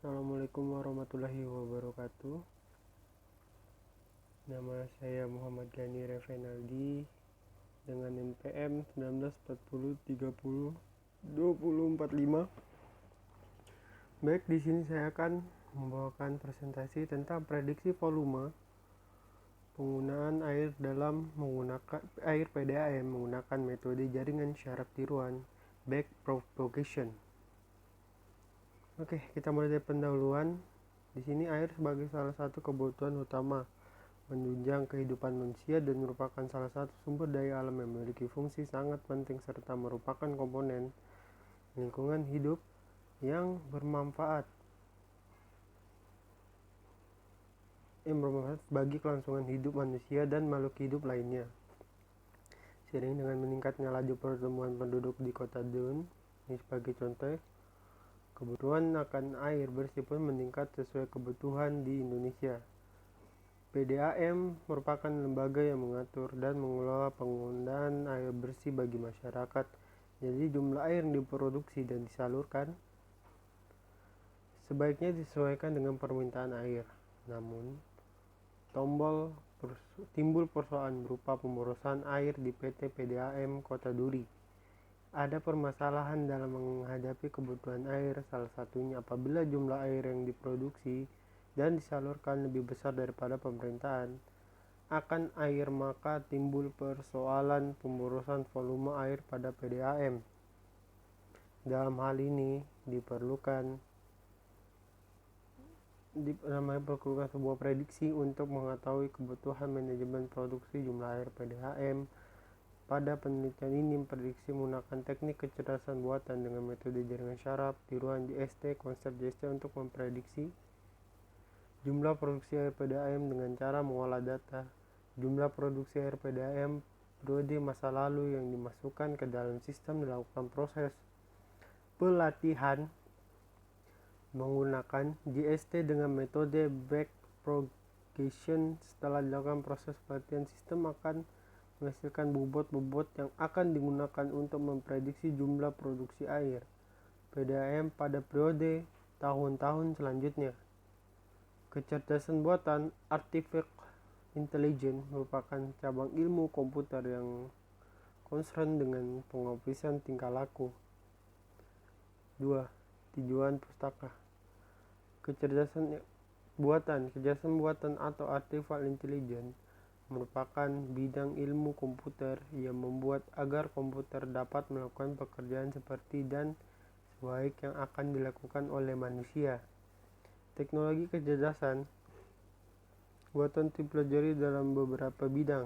Assalamualaikum warahmatullahi wabarakatuh. Nama saya Muhammad Gani Revenaldi dengan NPM 1940302045. Baik, di sini saya akan membawakan presentasi tentang prediksi volume penggunaan air dalam menggunakan air PDAM menggunakan metode jaringan syaraf tiruan back propagation. Oke, kita mulai dari pendahuluan. Di sini air sebagai salah satu kebutuhan utama menunjang kehidupan manusia dan merupakan salah satu sumber daya alam yang memiliki fungsi sangat penting serta merupakan komponen lingkungan hidup yang bermanfaat bagi kelangsungan hidup manusia dan makhluk hidup lainnya. Seiring dengan meningkatnya laju pertumbuhan penduduk di kota Dun, ini sebagai contoh, kebutuhan akan air bersih pun meningkat sesuai kebutuhan di Indonesia. PDAM merupakan lembaga yang mengatur dan mengelola penggunaan air bersih bagi masyarakat. Jadi jumlah air yang diproduksi dan disalurkan sebaiknya disesuaikan dengan permintaan air. Namun, timbul persoalan berupa pemborosan air di PT PDAM Kota Duri. Ada permasalahan dalam menghadapi kebutuhan air, salah satunya apabila jumlah air yang diproduksi dan disalurkan lebih besar daripada permintaan akan air, maka timbul persoalan pemborosan volume air pada PDAM. Dalam hal ini diperlukan sebuah prediksi untuk mengetahui kebutuhan manajemen produksi jumlah air PDAM. Pada penelitian ini memprediksi menggunakan teknik kecerdasan buatan dengan metode jaringan syaraf tiruan JST, konsep JST untuk memprediksi jumlah produksi air PDAM dengan cara mengolah data jumlah produksi air PDAM periode masa lalu yang dimasukkan ke dalam sistem, dilakukan proses pelatihan menggunakan JST dengan metode back propagation. Setelah dilakukan proses pelatihan, sistem akan menghasilkan bobot-bobot yang akan digunakan untuk memprediksi jumlah produksi air PDAM pada periode tahun-tahun selanjutnya. Kecerdasan buatan Artificial Intelligence merupakan cabang ilmu komputer yang concern dengan pengoperasian tingkah laku. 2. Tujuan pustaka. Kecerdasan buatan atau Artificial Intelligence merupakan bidang ilmu komputer yang membuat agar komputer dapat melakukan pekerjaan seperti dan sebaik yang akan dilakukan oleh manusia. Teknologi kecerdasan buatan dipelajari dalam beberapa bidang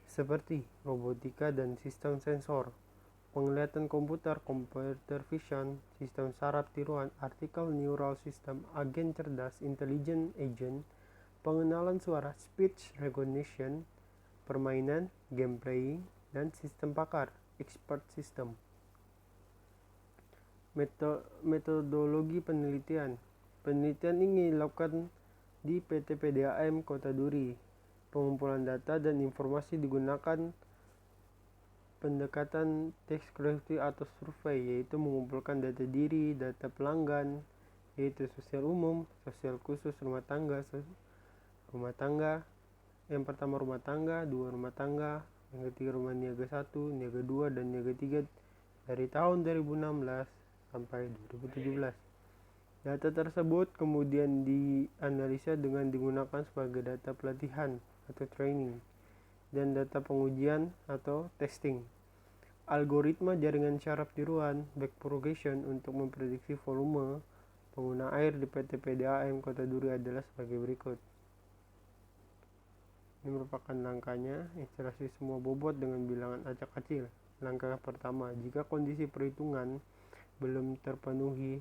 seperti robotika dan sistem sensor, penglihatan komputer, computer vision, sistem saraf tiruan, artificial neural system, agen cerdas, intelligent agent, pengenalan suara, speech recognition, permainan, gameplay, dan sistem pakar, expert system. Metodologi penelitian. Penelitian ini dilakukan di PT PDAM Kota Duri. Pengumpulan data dan informasi digunakan pendekatan deskripsi atau survei, yaitu mengumpulkan data diri, data pelanggan, yaitu sosial umum, sosial khusus, rumah tangga, yang pertama rumah tangga, dua rumah tangga, yang ketiga rumah niaga 1, niaga 2, dan niaga 3 dari tahun 2016 sampai 2017. Data tersebut kemudian dianalisa dengan digunakan sebagai data pelatihan atau training dan data pengujian atau testing. Algoritma jaringan syaraf tiruan back propagation untuk memprediksi volume pengguna air di PT PDAM Kota Duri adalah sebagai berikut. Ini merupakan langkahnya, ilustrasi semua bobot dengan bilangan acak kecil. Langkah pertama, jika kondisi perhitungan belum terpenuhi,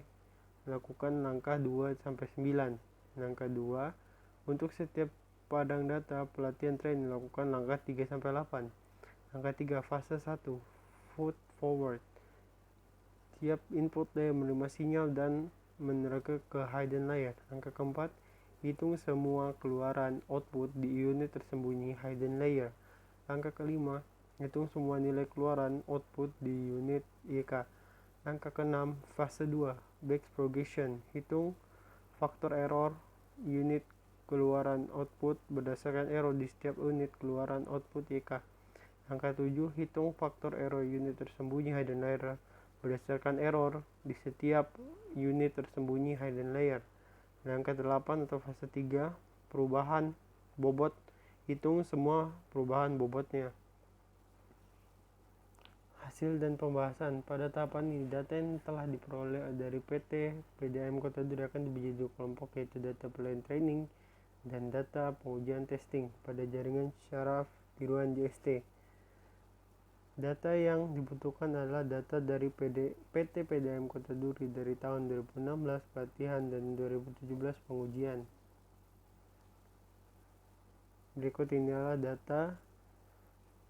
lakukan langkah 2-9. Langkah 2, untuk setiap padang data pelatihan train lakukan langkah 3-8. Langkah 3, fase 1, food forward. Tiap input layer menerima sinyal dan menerka ke hidden layer. Langkah keempat, hitung semua keluaran output di unit tersembunyi hidden layer. Langkah kelima, hitung semua nilai keluaran output di unit YK. Langkah ke-6, fase 2, batch progression. Hitung faktor error unit keluaran output berdasarkan error di setiap unit keluaran output YK. Langkah 7, hitung faktor error unit tersembunyi hidden layer berdasarkan error di setiap unit tersembunyi hidden layer. Langkah 8 atau fase 3, perubahan bobot. Hitung semua perubahan bobotnya. Hasil dan pembahasan. Pada tahapan ini, data yang telah diperoleh dari PT PDAM Kota Duri akan dibagi dua kelompok, yaitu data penilaian training dan data pengujian testing pada jaringan syaraf tiruan JST. Data yang dibutuhkan adalah data dari PT PDAM Kota Duri dari tahun 2016 pelatihan dan 2017 pengujian. Berikut ini adalah data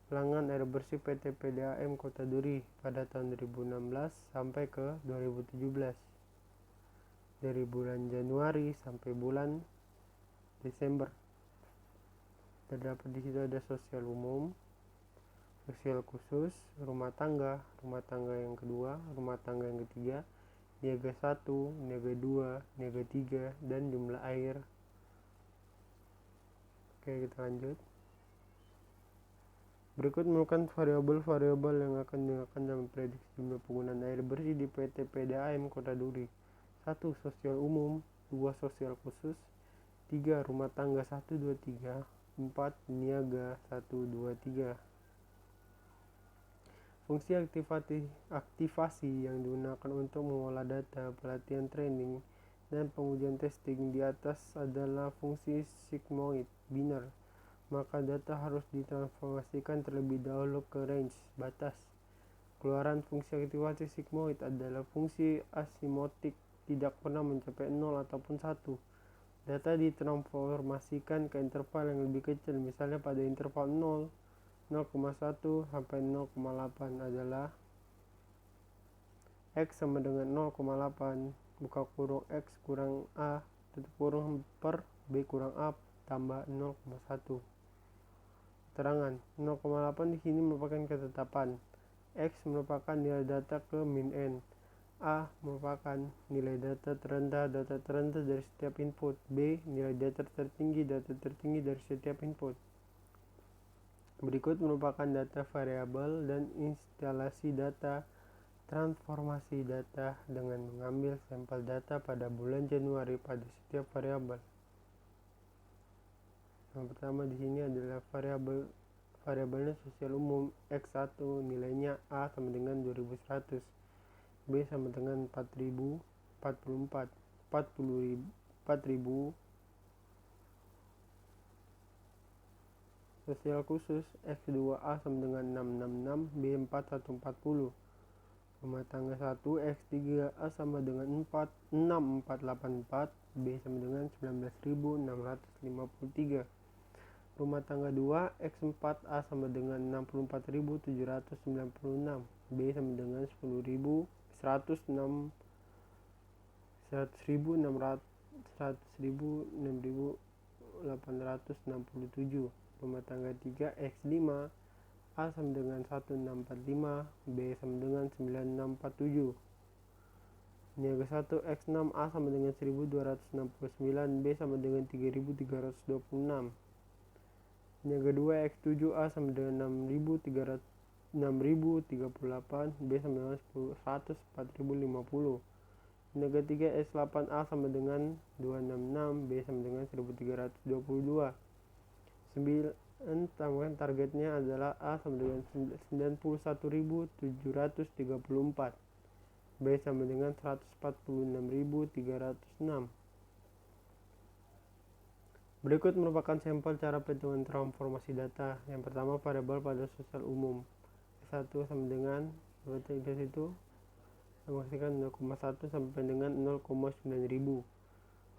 pelanggan air bersih PT PDAM Kota Duri pada tahun 2016 sampai ke 2017. Dari bulan Januari sampai bulan Desember. Terdapat di situ ada sosial umum, sosial khusus, rumah tangga yang kedua, rumah tangga yang ketiga, niaga 1, niaga 2, niaga 3, dan jumlah air. Oke, kita lanjut. Berikut merupakan variabel-variabel yang akan digunakan dalam prediksi jumlah penggunaan air bersih di PT PDAM Kota Duri. 1. Sosial umum. 2. Sosial khusus. 3. Rumah tangga 1, 2, 3. 4. Niaga 1, 2, 3. Fungsi aktivasi yang digunakan untuk mengolah data pelatihan training dan pengujian testing di atas adalah fungsi sigmoid biner. Maka data harus ditransformasikan terlebih dahulu ke range batas. Keluaran fungsi aktivasi sigmoid adalah fungsi asimiotik, tidak pernah mencapai 0 ataupun 1. Data ditransformasikan ke interval yang lebih kecil, misalnya pada interval 0,1 sampai 0,8 adalah X sama dengan 0,8 buka kurung X kurang A tutup kurung per B kurang A tambah 0,1. Keterangan 0,8 di sini merupakan ketetapan. X merupakan nilai data ke min N. A merupakan nilai data terendah dari setiap input. B nilai data tertinggi dari setiap input. Berikut merupakan data variabel dan instalasi data. Transformasi data dengan mengambil sampel data pada bulan Januari pada setiap variabel. Yang pertama di sini adalah variabelnya sosial umum. X1 nilainya A sama dengan 2100, B sama dengan 4000. Sosial khusus X2A sama dengan 666, B 4140. Rumah tangga 1 X3A sama dengan 6484, B sama dengan 19653. Rumah tangga 2 X4A sama dengan 64796, B sama dengan 100.867. Rumah tangga 3 X5 A sama dengan 1645, B sama dengan 9647. Niaga 1 X6 A sama dengan 1269, B sama dengan 3326. Niaga 2 X7 A sama dengan 6038, B sama dengan 104.050. Niaga 3 X8 A sama dengan 266, B sama dengan 1322. 9 tambahkan targetnya adalah A sama dengan 91.734, B sama dengan 146.306. Berikut merupakan sampel cara perhitungan transformasi data. Yang pertama, variabel pada sosial umum. 1 sama dengan berarti dari situ menghasilkan 0,1 sampai dengan 0,9000.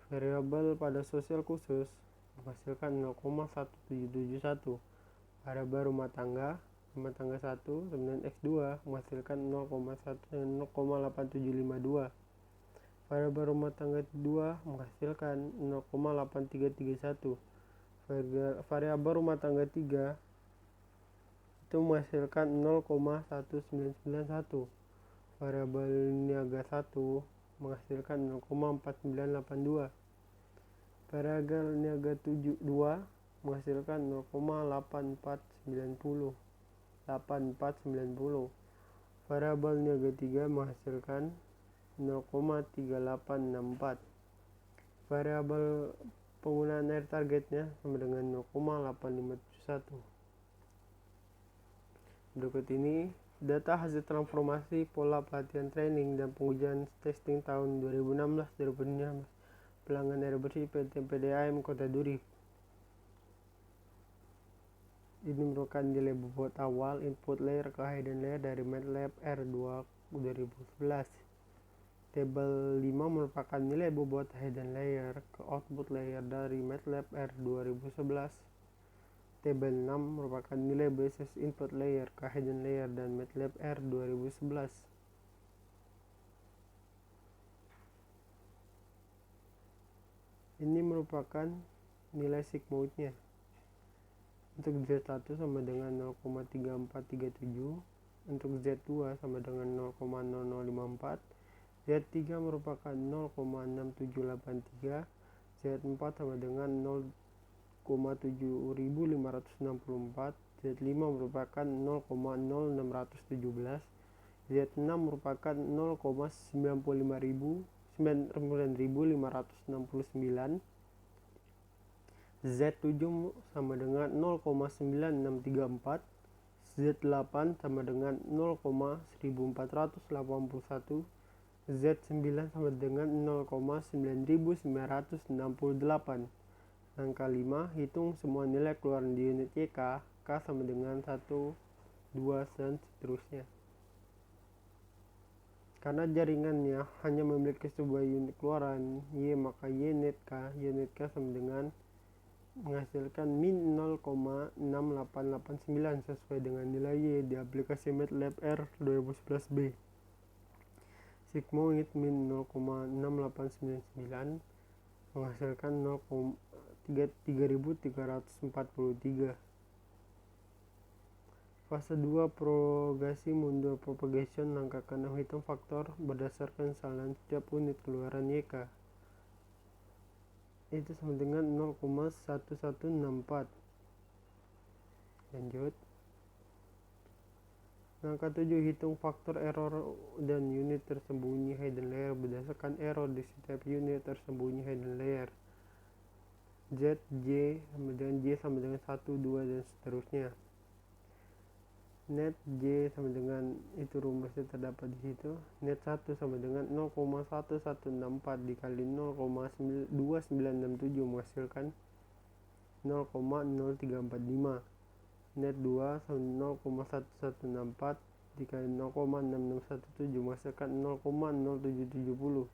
Variabel pada sosial khusus menghasilkan 0,1771. Variabel rumah tangga 1 dengan X2 menghasilkan 0,1 dan 0,8752. Variabel rumah tangga 2 menghasilkan 0,8331. Variabel rumah tangga 3 itu menghasilkan 0,1991. Variabel niaga 1 menghasilkan 0,4982. Variabel niaga 2 menghasilkan 0,8490. Variabel niaga 3 menghasilkan 0,3864. Variabel penggunaan air targetnya sama dengan 0,8571. Berikut ini data hasil transformasi pola pelatihan training dan pengujian testing tahun 2016-2017 pelanggan air bersih PT PDAM Kota Duri. Ini merupakan nilai bobot awal input layer ke hidden layer dari MATLAB R2 2011. Tabel 5 merupakan nilai bobot hidden layer ke output layer dari MATLAB R 2011. Tabel 6 merupakan nilai basis input layer ke hidden layer dan MATLAB R 2011. Ini merupakan nilai sigmoidnya. Untuk Z1 sama dengan 0,3437, untuk Z2 sama dengan 0,0054, Z3 merupakan 0,6783, Z4 sama dengan 0,7564, Z5 merupakan 0,0617, Z6 merupakan 0,9569, Z7 sama dengan 0,9634, Z8 sama dengan 0,1481, Z9 sama dengan 0,9968. Angka 5, hitung semua nilai keluaran di unit YK, K sama dengan 1, 2, dan seterusnya. Karena jaringannya hanya memiliki sebuah unit keluaran Y, maka unit K sama dengan menghasilkan min 0,6889 sesuai dengan nilai Y di aplikasi MATLAB R 2011b. Sigmoid min 0,6899 menghasilkan 3343. Fase 2 propagasi mundur propagation, langkah ke-6 hitung faktor berdasarkan kesalahan setiap unit keluaran YK. Itu sama dengan 0,1164. Lanjut. Langkah 7 hitung faktor error dan unit tersembunyi hidden layer berdasarkan error di setiap unit tersembunyi hidden layer. Z, J sama dengan J sama dengan 1, 2, dan seterusnya. Net J sama dengan, itu rumusnya terdapat di situ. Net 1 sama dengan 0,1164 dikali 0,2967 menghasilkan 0,0345. Net 2 sama 0,1164 dikali 0,6617 menghasilkan 0,0770.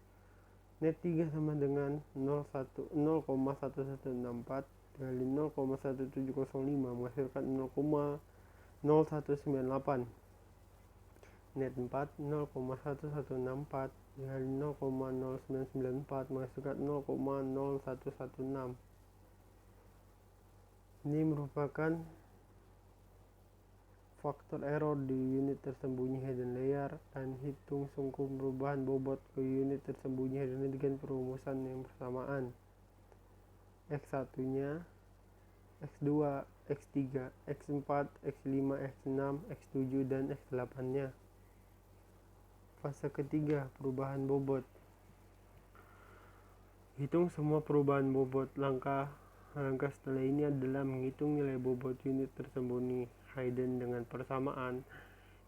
Net 3 sama dengan 0,1164 dikali 0,1705 menghasilkan 0,0198. Net 4 0,1164 dikali 0,0994 menghasilkan 0,0116. Ini merupakan faktor error di unit tersembunyi hidden layer, dan hitung sungguh perubahan bobot ke unit tersembunyi hidden layer dengan perumusan yang bersamaan. X1 nya, X2, X3, X4, X5, X6, X7, dan X8 nya. Fase ketiga, perubahan bobot. Hitung semua perubahan bobot. Langkah setelah ini adalah menghitung nilai bobot unit tersembunyi hidden dengan persamaan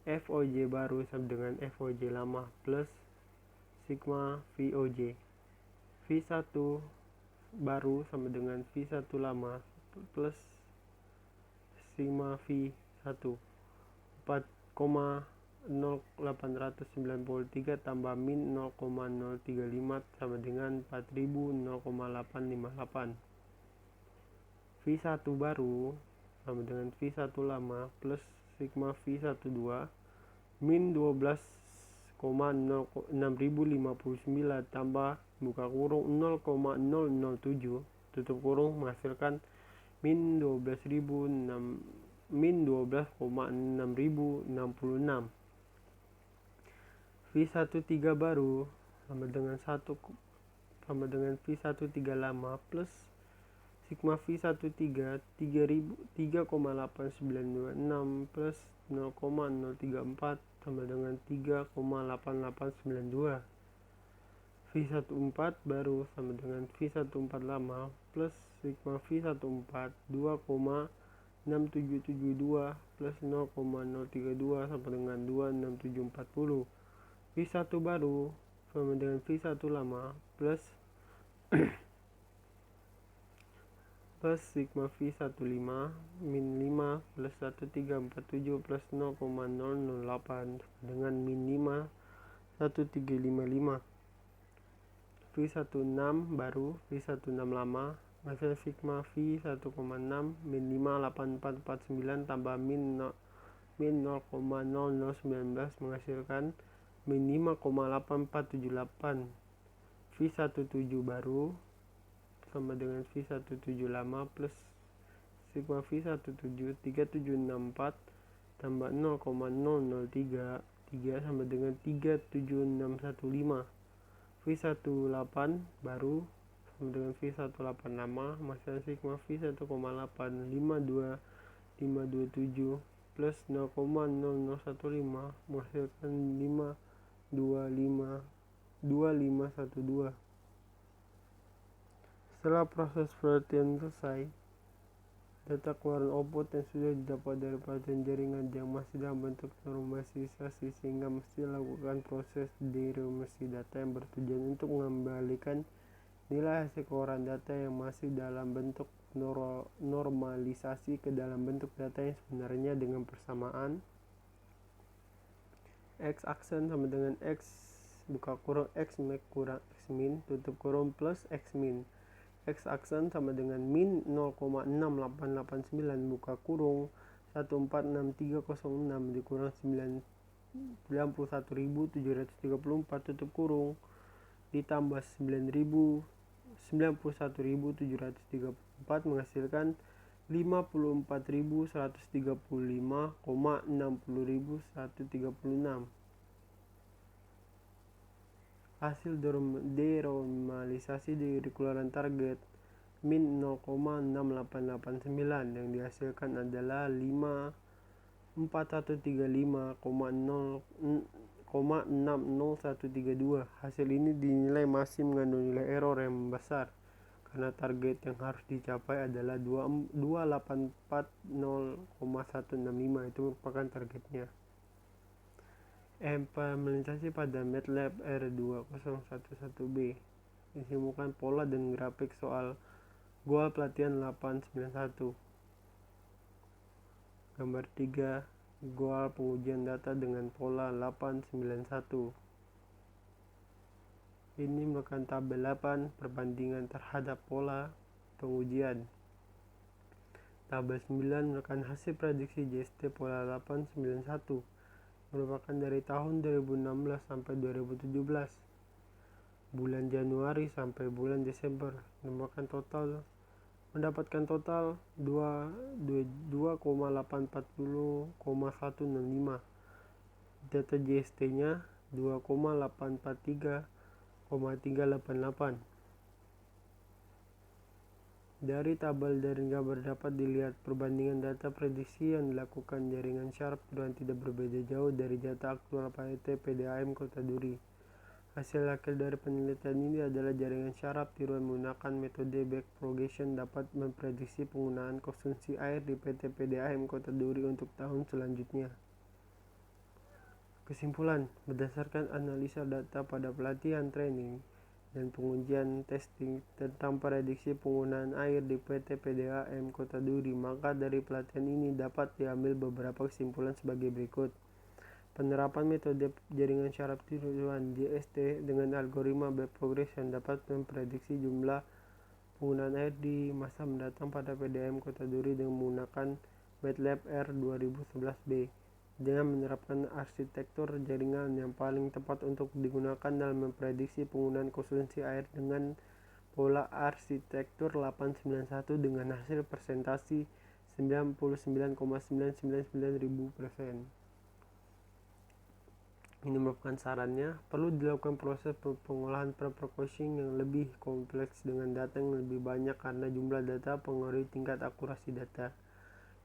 FOJ baru sama dengan FOJ lama plus sigma VOJ. V1 baru sama dengan V1 lama plus sigma V1. 4,0893 tambah min 0,035 sama dengan 4000,0858. V1 baru sama dengan V1 lama plus sigma V12 min 12,6059 tambah buka kurung 0,007 tutup kurung menghasilkan min 12,6066. V13 baru sama dengan V13 lama plus sigma V13 3,8926 plus 0,034 sama dengan 3,8892. V14 baru sama dengan V14 lama plus sigma V14 2,6772 plus 0,032 sama dengan 26740. V1 baru sama dengan V1 lama plus plus sigma V15 min 5 plus 1347 plus 0,008 dengan min 5 1355. V16 baru V16 lama hasil sigma V1,6 min 58449 tambah min 0,0019 menghasilkan min 5,8478. V17 baru sama dengan V17 lama plus sigma V17 3764 tambah 0,003 sama dengan 37615. V18 baru sama dengan V18 lama menghasilkan sigma V1,8 52527 plus 0,0015 menghasilkan 52512. Setelah proses penelitian selesai, data keluaran output yang sudah didapat dari pelatihan jaringan yang masih dalam bentuk normalisasi sehingga mesti lakukan proses denormalisasi data yang bertujuan untuk mengembalikan nilai hasil keluaran data yang masih dalam bentuk normalisasi ke dalam bentuk data yang sebenarnya dengan persamaan x aksen sama dengan x buka kurung x max kurang x min tutup kurung plus x min. X aksen sama dengan min 0,6889 buka kurung 146306 dikurang 91.734 tutup kurung ditambah 91.734 menghasilkan 54.135,60.136. Hasil denormalisasi dari keluaran target min 0,6889 yang dihasilkan adalah 54135,60132. Hasil ini dinilai masih mengandung nilai error yang besar karena target yang harus dicapai adalah 2840,165. Itu merupakan targetnya. Implementasi pada MATLAB R2011B. Ditemukan pola dan grafik soal goal pelatihan 891. Gambar 3 goal pengujian data dengan pola 891. Ini merupakan tabel 8 perbandingan terhadap pola pengujian. Tabel 9 merupakan hasil prediksi JST pola 891 merupakan dari tahun 2016 sampai 2017, bulan Januari sampai bulan Desember, mendapatkan total 2,840,165. Data JST nya 2,843,388. Dari tabel dan gambar dapat dilihat perbandingan data prediksi yang dilakukan jaringan syaraf dan tidak berbeda jauh dari data aktual PT PDAM Kota Duri. Hasil akhir dari penelitian ini adalah jaringan syaraf tiruan menggunakan metode backpropagation dapat memprediksi penggunaan konsumsi air di PT PDAM Kota Duri untuk tahun selanjutnya. Kesimpulan, berdasarkan analisa data pada pelatihan training dan pengujian testing tentang prediksi penggunaan air di PT PDAM Kota Duri, maka dari pelatihan ini dapat diambil beberapa kesimpulan sebagai berikut. Penerapan metode jaringan syaraf tiruan JST dengan algoritma backpropagation dapat memprediksi jumlah penggunaan air di masa mendatang pada PDAM Kota Duri dengan menggunakan MATLAB R2011B. Dengan menerapkan arsitektur jaringan yang paling tepat untuk digunakan dalam memprediksi penggunaan konsumsi air dengan pola arsitektur 891 dengan hasil presentasi 99,999.000%. Ini merupakan sarannya, perlu dilakukan proses pengolahan pre-processing yang lebih kompleks dengan data yang lebih banyak karena jumlah data pengaruhi tingkat akurasi data.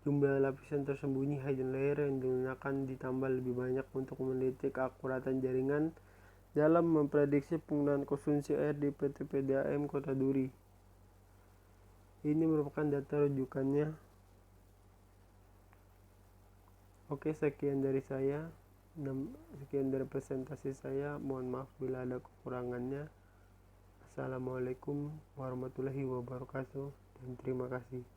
Jumlah lapisan tersembunyi hidden layer yang digunakan ditambah lebih banyak untuk mendeteksi keakuratan jaringan dalam memprediksi penggunaan konsumsi air di PT PDAM Kota Duri. Ini merupakan data rujukannya. Oke, sekian dari saya. Sekian dari presentasi saya. Mohon maaf bila ada kekurangannya. Assalamualaikum warahmatullahi wabarakatuh dan terima kasih.